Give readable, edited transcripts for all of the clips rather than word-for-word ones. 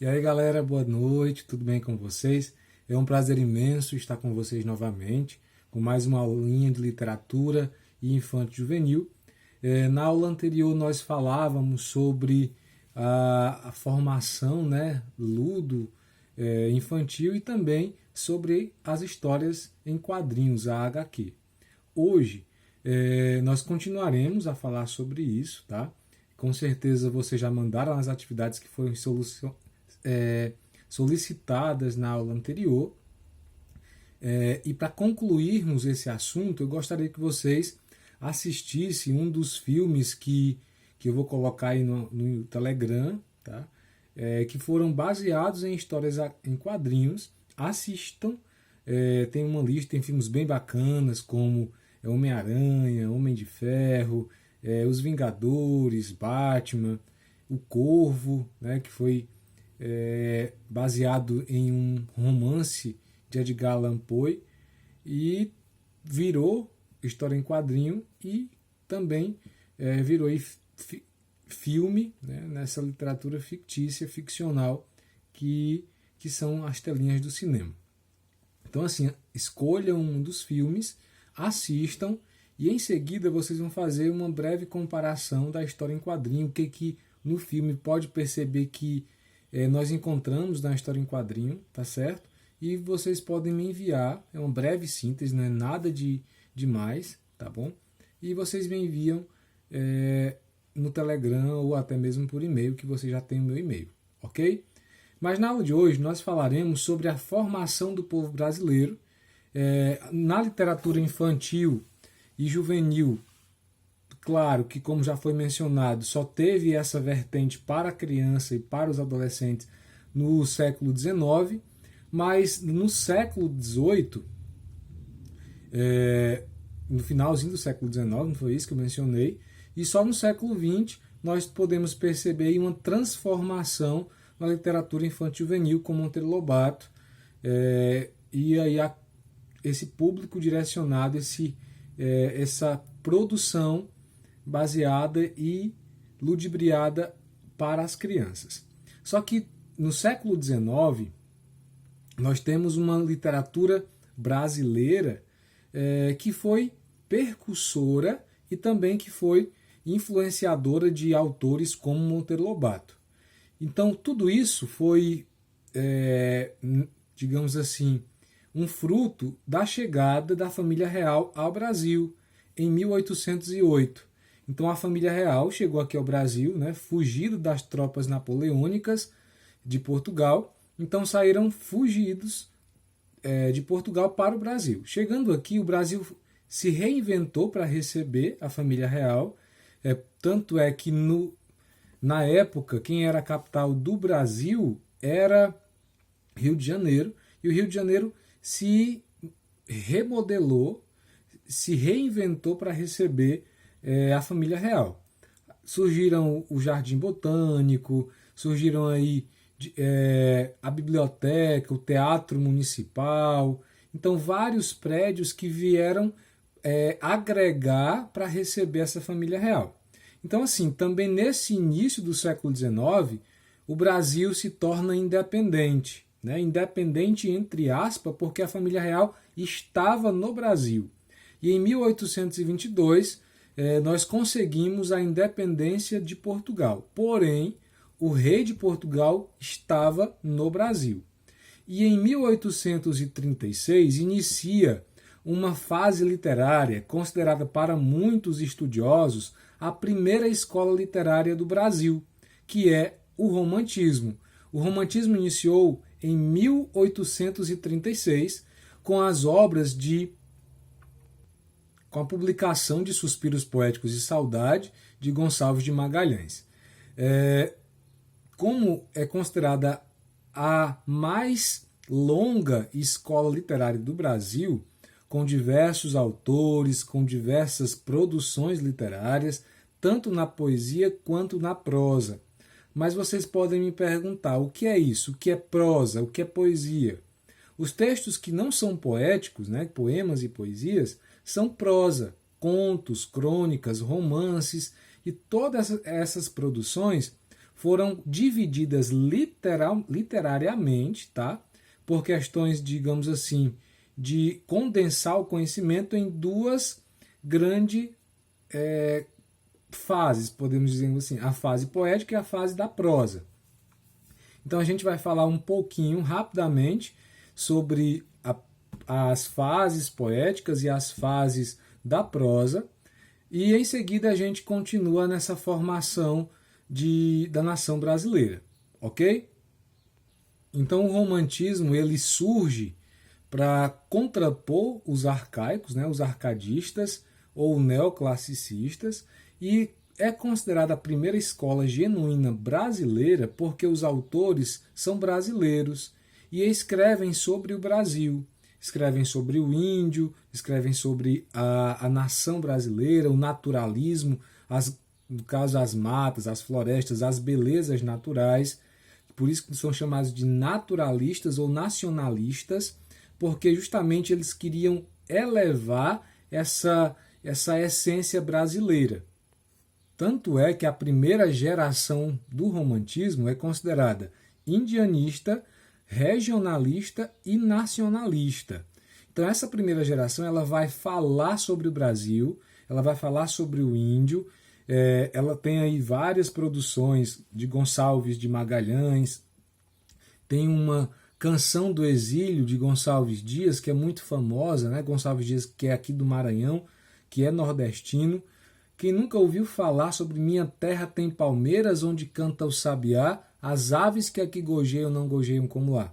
E aí galera, boa noite, tudo bem com vocês? É um prazer imenso estar com vocês novamente, com mais uma aulinha de literatura e infanto-juvenil. Na aula anterior nós falávamos sobre a formação, né, ludo infantil e também sobre as histórias em quadrinhos, a HQ. Hoje nós continuaremos a falar sobre isso, tá? Com certeza vocês já mandaram as atividades que foram solicitadas na aula anterior. E para concluirmos esse assunto, eu gostaria que vocês assistissem um dos filmes que eu vou colocar aí no Telegram, tá? Que foram baseados em histórias em quadrinhos. Assistam, tem uma lista, tem filmes bem bacanas como Homem-Aranha, Homem de Ferro, Os Vingadores, Batman, O Corvo, né, que foi baseado em um romance de Edgar Allan Poe e virou história em quadrinho e também virou filme, né, nessa literatura fictícia, ficcional, que são as telinhas do cinema. Então, assim, escolham um dos filmes, assistam e em seguida vocês vão fazer uma breve comparação da história em quadrinho, o que no filme pode perceber que nós encontramos na história em quadrinho, tá certo? E vocês podem me enviar, é uma breve síntese, não é nada de demais, tá bom? E vocês me enviam no Telegram ou até mesmo por e-mail, que você já tem o meu e-mail, ok? Mas na aula de hoje nós falaremos sobre a formação do povo brasileiro na literatura infantil e juvenil. Claro que, como já foi mencionado, só teve essa vertente para a criança e para os adolescentes no século XIX, mas no século XVIII, no finalzinho do século XIX, não foi isso que eu mencionei, e só no século XX nós podemos perceber uma transformação na literatura infantil juvenil com Monteiro Lobato, e aí esse público direcionado, essa produção baseada e ludibriada para as crianças. Só que no século XIX nós temos uma literatura brasileira que foi percussora e também que foi influenciadora de autores como Monteiro Lobato. Então tudo isso foi, digamos assim, um fruto da chegada da família real ao Brasil em 1808. Então a família real chegou aqui ao Brasil, né, fugido das tropas napoleônicas de Portugal. Então saíram fugidos de Portugal para o Brasil. Chegando aqui, o Brasil se reinventou para receber a família real. Tanto é que na época quem era a capital do Brasil era Rio de Janeiro. E o Rio de Janeiro se remodelou, se reinventou para receber a família real. Surgiram o Jardim Botânico, surgiram aí a biblioteca, o Teatro Municipal. Então, vários prédios que vieram agregar para receber essa família real. Então, assim, também nesse início do século XIX, o Brasil se torna independente. Né? Independente, entre aspas, porque a família real estava no Brasil. E em 1822, nós conseguimos a independência de Portugal. Porém, o rei de Portugal estava no Brasil. E em 1836 inicia uma fase literária considerada para muitos estudiosos a primeira escola literária do Brasil, que é o Romantismo. O Romantismo iniciou em 1836 com as obras com a publicação de Suspiros Poéticos e Saudade, de Gonçalves de Magalhães. Como é considerada a mais longa escola literária do Brasil, com diversos autores, com diversas produções literárias, tanto na poesia quanto na prosa. Mas vocês podem me perguntar, o que é isso? O que é prosa? O que é poesia? Os textos que não são poéticos, né, poemas e poesias, são prosa, contos, crônicas, romances, e todas essas produções foram divididas literariamente, tá? Por questões, digamos assim, de condensar o conhecimento em duas grandes fases, podemos dizer assim, a fase poética e a fase da prosa. Então a gente vai falar um pouquinho, rapidamente, sobre as fases poéticas e as fases da prosa, e em seguida a gente continua nessa formação da nação brasileira, ok? Então o romantismo ele surge para contrapor os arcaicos, né, os arcadistas ou neoclassicistas, e é considerada a primeira escola genuína brasileira porque os autores são brasileiros e escrevem sobre o Brasil, escrevem sobre o índio, escrevem sobre a nação brasileira, o naturalismo, no caso as matas, as florestas, as belezas naturais. Por isso que são chamados de naturalistas ou nacionalistas, porque justamente eles queriam elevar essa essência brasileira. Tanto é que a primeira geração do romantismo é considerada indianista, regionalista e nacionalista. Então essa primeira geração ela vai falar sobre o Brasil, ela vai falar sobre o índio, ela tem aí várias produções de Gonçalves de Magalhães, tem uma Canção do Exílio de Gonçalves Dias, que é muito famosa, né? Gonçalves Dias, que é aqui do Maranhão, que é nordestino. Quem nunca ouviu falar sobre Minha Terra Tem Palmeiras, onde canta o sabiá, as aves que aqui gojeiam não gojeiam como lá.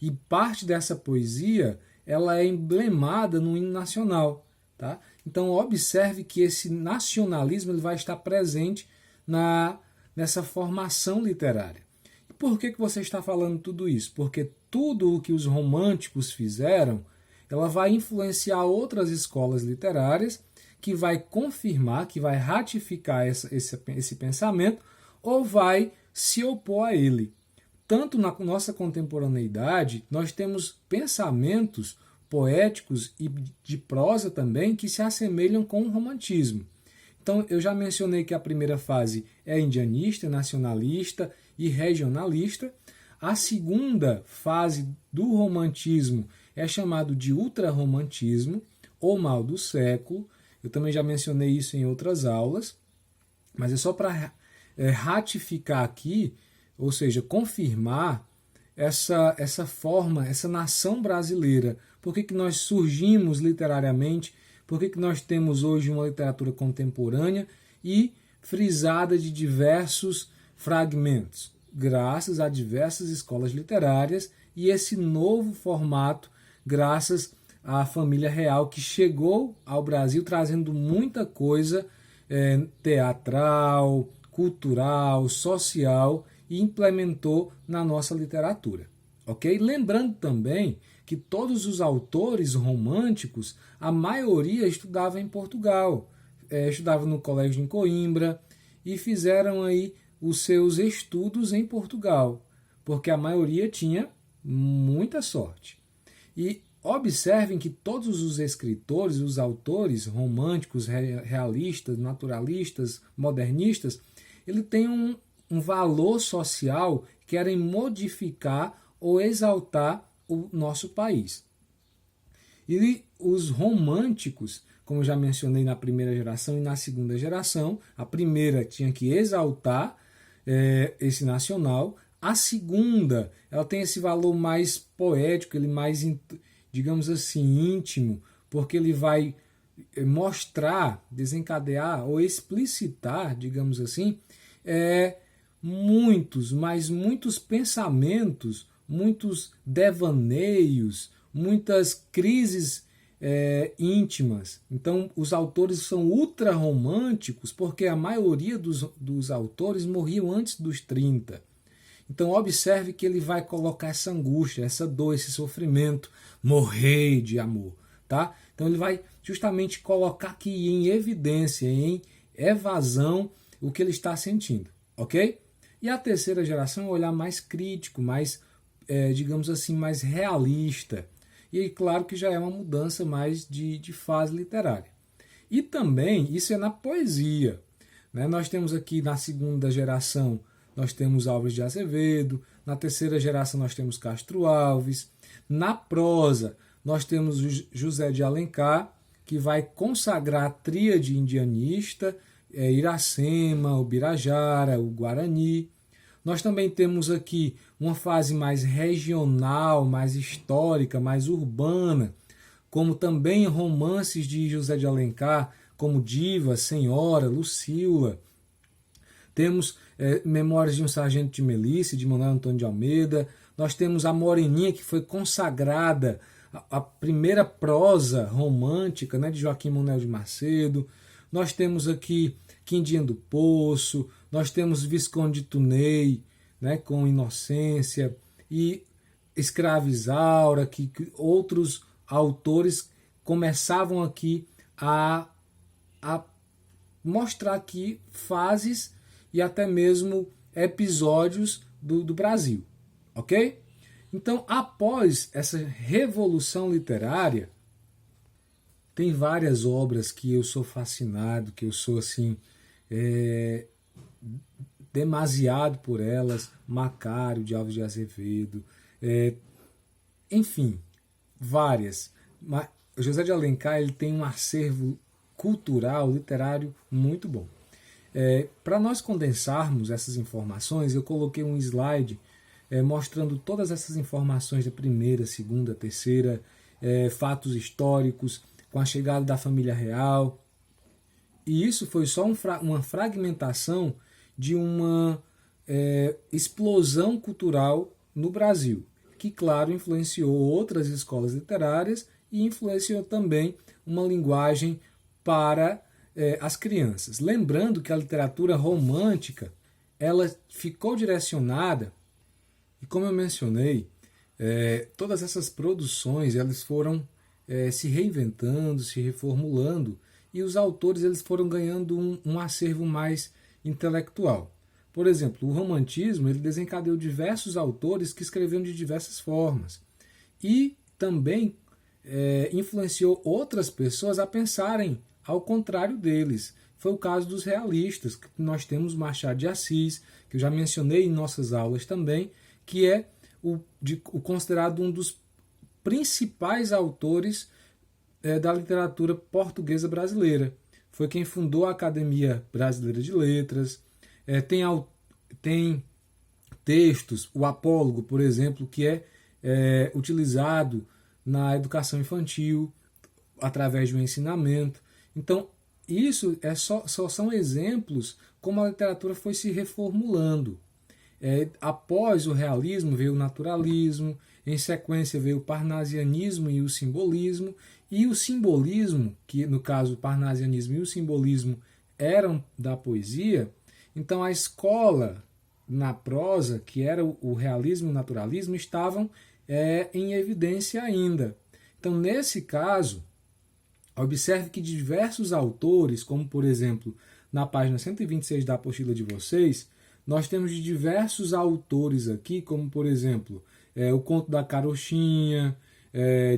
E parte dessa poesia ela é emblemada no hino nacional. Tá? Então observe que esse nacionalismo ele vai estar presente nessa formação literária. E por que você está falando tudo isso? Porque tudo o que os românticos fizeram ela vai influenciar outras escolas literárias, que vai confirmar, que vai ratificar esse pensamento, ou vai se opor a ele. Tanto na nossa contemporaneidade, nós temos pensamentos poéticos e de prosa também que se assemelham com o romantismo. Então, eu já mencionei que a primeira fase é indianista, nacionalista e regionalista. A segunda fase do romantismo é chamado de ultrarromantismo, ou mal do século. Eu também já mencionei isso em outras aulas, mas é só para ratificar aqui, ou seja, confirmar essa forma, essa nação brasileira. Por que nós surgimos literariamente? Por que nós temos hoje uma literatura contemporânea e frisada de diversos fragmentos? Graças a diversas escolas literárias e esse novo formato, graças à família real que chegou ao Brasil trazendo muita coisa teatral, cultural, social e implementou na nossa literatura. Ok? Lembrando também que todos os autores românticos, a maioria estudava em Portugal, estudava no colégio em Coimbra e fizeram aí os seus estudos em Portugal, porque a maioria tinha muita sorte. E observem que todos os escritores, os autores românticos, realistas, naturalistas, modernistas, ele tem um valor social que querem modificar ou exaltar o nosso país. E os românticos, como já mencionei na primeira geração e na segunda geração, a primeira tinha que exaltar esse nacional, a segunda ela tem esse valor mais poético, ele mais, digamos assim, íntimo, porque ele vai mostrar, desencadear ou explicitar, digamos assim, muitos pensamentos, muitos devaneios, muitas crises íntimas. Então, os autores são ultra-românticos porque a maioria dos autores morriam antes dos 30. Então, observe que ele vai colocar essa angústia, essa dor, esse sofrimento, morrer de amor. Tá? Então, ele vai justamente colocar aqui em evidência, em evasão, o que ele está sentindo. Ok? E a terceira geração é um olhar mais crítico, mais, digamos assim, mais realista. E claro que já é uma mudança mais de fase literária. E também, isso é na poesia. Né? Nós temos aqui na segunda geração nós temos Álvares de Azevedo, na terceira geração nós temos Castro Alves, na prosa nós temos José de Alencar, que vai consagrar a tríade indianista, Iracema, o Birajara, o Guarani. Nós também temos aqui uma fase mais regional, mais histórica, mais urbana, como também romances de José de Alencar, como Diva, Senhora, Lucila. Temos Memórias de um Sargento de Melícia, de Manuel Antônio de Almeida. Nós temos a Moreninha, que foi consagrada, a primeira prosa romântica, né, de Joaquim Manuel de Macedo. Nós temos aqui Quindinha do Poço, nós temos Visconde de Tunei, né, com Inocência, e Escravizaura, que outros autores começavam aqui a mostrar aqui fases e até mesmo episódios do Brasil, ok? Então, após essa revolução literária, tem várias obras que eu sou fascinado, que eu sou assim demasiado por elas, Macário, de Álvares de Azevedo, enfim, várias. Mas José de Alencar ele tem um acervo cultural, literário muito bom. Para nós condensarmos essas informações, eu coloquei um slide mostrando todas essas informações da primeira, segunda, terceira, fatos históricos, com a chegada da família real. E isso foi só uma fragmentação de uma explosão cultural no Brasil, que, claro, influenciou outras escolas literárias e influenciou também uma linguagem para as crianças. Lembrando que a literatura romântica ela ficou direcionada, e como eu mencionei, todas essas produções elas foram se reinventando, se reformulando, e os autores eles foram ganhando um acervo mais intelectual. Por exemplo, o romantismo ele desencadeou diversos autores que escreveram de diversas formas e também influenciou outras pessoas a pensarem ao contrário deles. Foi o caso dos realistas, que nós temos Machado de Assis, que eu já mencionei em nossas aulas também, que é o considerado um dos principais autores da literatura portuguesa brasileira. Foi quem fundou a Academia Brasileira de Letras. Tem textos, o Apólogo, por exemplo, que é utilizado na educação infantil, através do ensinamento. Então, isso só são exemplos como a literatura foi se reformulando. Após o realismo veio o naturalismo, em sequência veio o parnasianismo e o simbolismo, e o simbolismo, que no caso o parnasianismo e o simbolismo eram da poesia, então a escola na prosa, que era o realismo e o naturalismo, estavam em evidência ainda. Então, nesse caso, observe que diversos autores, como por exemplo, na página 126 da apostila de vocês, nós temos de diversos autores aqui, como por exemplo, o Conto da Carochinha,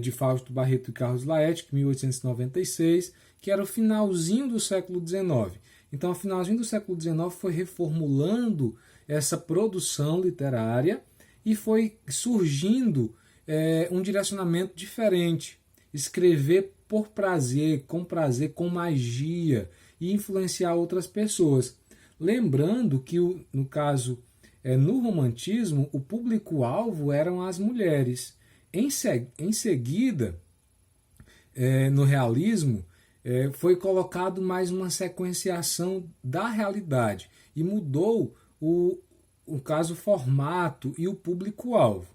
de Fausto Barreto e Carlos Laet, 1896, que era o finalzinho do século XIX. Então, o finalzinho do século XIX foi reformulando essa produção literária e foi surgindo um direcionamento diferente. Escrever por prazer, com magia e influenciar outras pessoas. Lembrando que, no caso, no romantismo, o público-alvo eram as mulheres. Em seguida, no realismo, foi colocado mais uma sequenciação da realidade e mudou o formato e o público-alvo.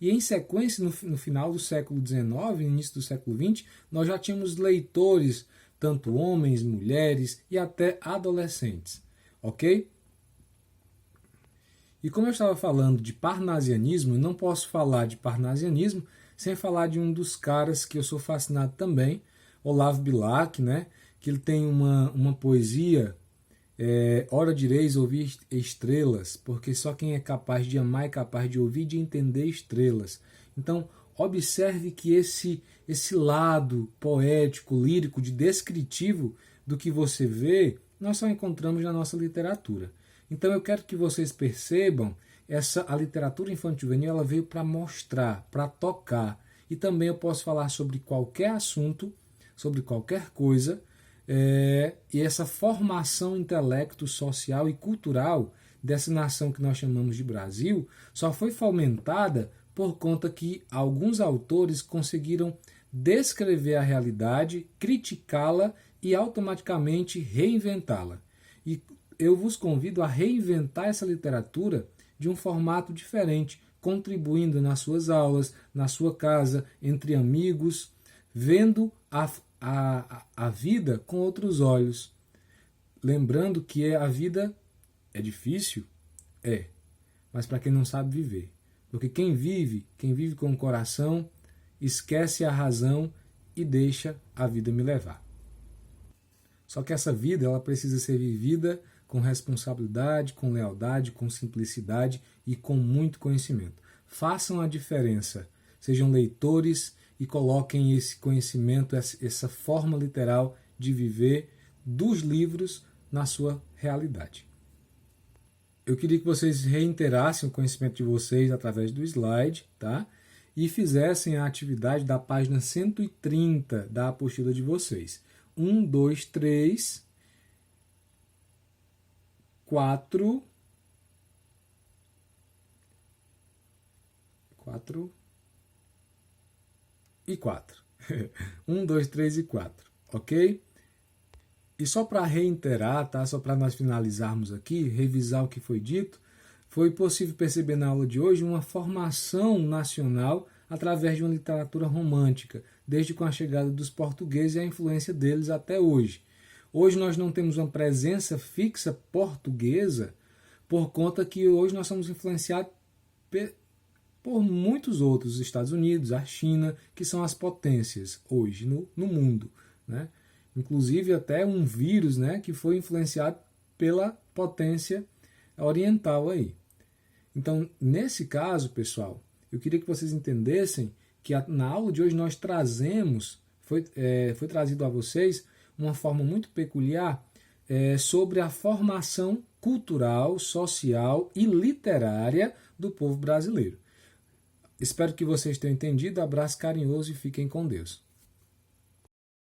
E em sequência, no final do século XIX, início do século XX, nós já tínhamos leitores, tanto homens, mulheres e até adolescentes. Ok? E como eu estava falando de parnasianismo, eu não posso falar de parnasianismo sem falar de um dos caras que eu sou fascinado também, Olavo Bilac, né? Que ele tem uma poesia, Ora direis ouvir estrelas, porque só quem é capaz de amar é capaz de ouvir e de entender estrelas. Então, observe que esse lado poético, lírico, de descritivo do que você vê, nós só encontramos na nossa literatura. Então eu quero que vocês percebam, a literatura infanto-juvenil ela veio para mostrar, para tocar. E também eu posso falar sobre qualquer assunto, sobre qualquer coisa, e essa formação intelecto, social e cultural dessa nação que nós chamamos de Brasil só foi fomentada por conta que alguns autores conseguiram descrever a realidade, criticá-la e automaticamente reinventá-la. E eu vos convido a reinventar essa literatura de um formato diferente, contribuindo nas suas aulas, na sua casa, entre amigos, vendo a vida com outros olhos. Lembrando que a vida é difícil? É, mas para quem não sabe viver. Porque quem vive com o coração, esquece a razão e deixa a vida me levar. Só que essa vida ela precisa ser vivida com responsabilidade, com lealdade, com simplicidade e com muito conhecimento. Façam a diferença, sejam leitores e coloquem esse conhecimento, essa forma literal de viver dos livros na sua realidade. Eu queria que vocês reiterassem o conhecimento de vocês através do slide, tá? E fizessem a atividade da página 130 da apostila de vocês. 1, 2, 3, 4 e 4. 1, 2, 3 e 4, ok? E só para reiterar, tá? Só para nós finalizarmos aqui, revisar o que foi dito, foi possível perceber na aula de hoje uma formação nacional através de uma literatura romântica, desde com a chegada dos portugueses e a influência deles até hoje. Hoje nós não temos uma presença fixa portuguesa por conta que hoje nós somos influenciados por muitos outros, os Estados Unidos, a China, que são as potências hoje no mundo, né? Inclusive até um vírus, né, que foi influenciado pela potência oriental aí. Então, nesse caso, pessoal, eu queria que vocês entendessem que na aula de hoje nós trazemos, foi trazido a vocês uma forma muito peculiar sobre a formação cultural, social e literária do povo brasileiro. Espero que vocês tenham entendido. Abraço carinhoso e fiquem com Deus.